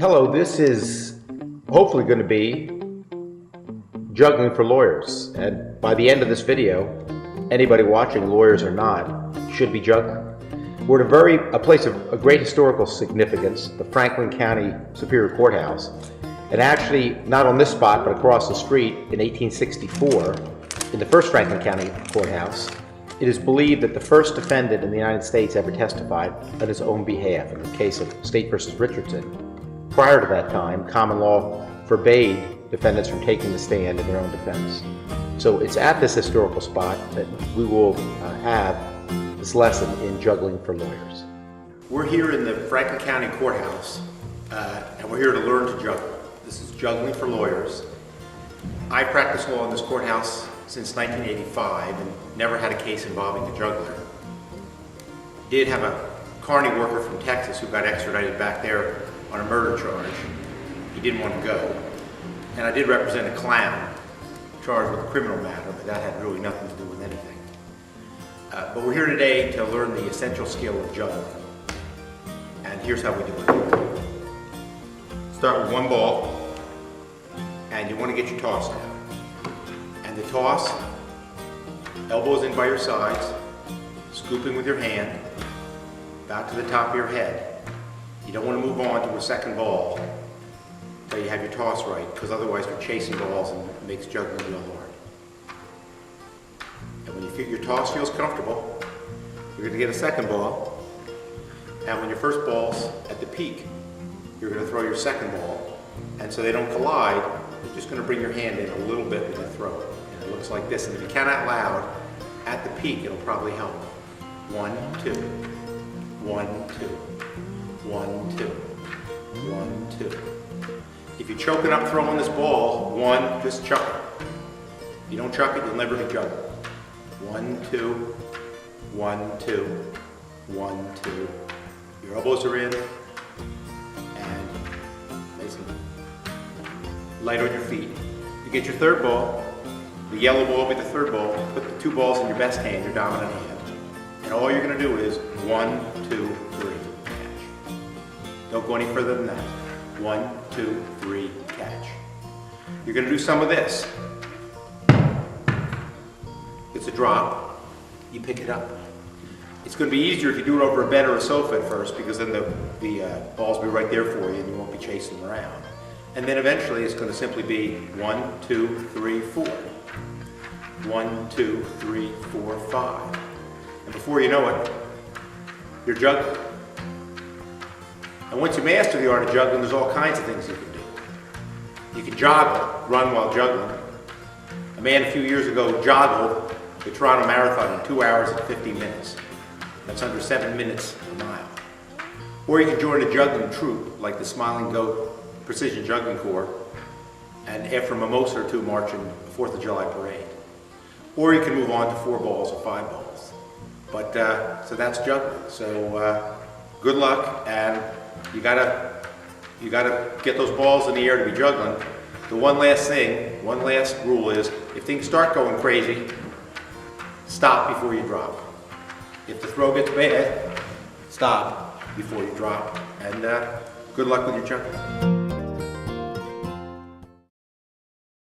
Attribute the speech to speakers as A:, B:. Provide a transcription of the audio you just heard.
A: Hello, this is hopefully going to be juggling for lawyers, and by the end of this video, anybody watching, lawyers or not, should be juggling. We're at a place of a great historical significance, the Franklin County Superior Courthouse, and actually not on this spot but across the street in 1864 in the first Franklin County Courthouse. It is believed that the first defendant in the United States ever testified on his own behalf in the case of State versus Richardson. Prior to that time, common law forbade defendants from taking the stand in their own defense. So it's at this historical spot that we will have this lesson in juggling for lawyers. We're here in the Franklin County Courthouse, and we're here to learn to juggle. This is juggling for lawyers. I practiced law in this courthouse since 1985 and never had a case involving a juggler. Did have a carny worker from Texas who got extradited back there on a murder charge. He didn't want to go. And I did represent a clown charged with a criminal matter, but that had really nothing to do with anything. But we're here today to learn the essential skill of juggling. And here's how we do it. Start with one ball, and you want to get your toss down. And the toss, elbows in by your sides, scooping with your hand, about to the top of your head. You don't want to move on to a second ball until you have your toss right, because otherwise you're chasing balls and it makes juggling real hard. And when you feel your toss feels comfortable, you're going to get a second ball. And when your first ball's at the peak, you're going to throw your second ball. And so they don't collide, you're just going to bring your hand in a little bit when you throw it. And it looks like this. And if you count out loud, at the peak, it'll probably help. 1, 2, 1, 2. 1, 2, 1, 2. If you're choking up throwing this ball, 1, just chuck it. If you don't chuck it, you'll never be juggling. 1, 2, 1, 2, 1, 2. Your elbows are in, and nice and light on your feet. You get your third ball, the yellow ball will be the third ball. Put the 2 balls in your best hand, your dominant hand, and all you're going to do is 1, 2, 3. Don't go any further than that. 1, 2, 3, catch. You're going to do some of this. It's a drop. You pick it up. It's going to be easier if you do it over a bed or a sofa at first, because then the balls will be right there for you and you won't be chasing them around. And then eventually it's going to simply be 1, 2, 3, 4. 1, 2, 3, 4, 5. And before you know it, you're juggling. And once you master the art of juggling, there's all kinds of things you can do. You can joggle, run while juggling. A man a few years ago joggled the Toronto Marathon in 2 hours and 50 minutes. That's under 7 minutes a mile. Or you can join a juggling troupe like the Smiling Goat Precision Juggling Corps, and after a mimosa or 2 march in the 4th of July parade. Or you can move on to 4 balls or 5 balls. But so that's juggling. So good luck, and you gotta get those balls in the air to be juggling. The one last rule is, if things start going crazy, stop before you drop. If the throw gets bad, stop before you drop. And good luck with your juggling.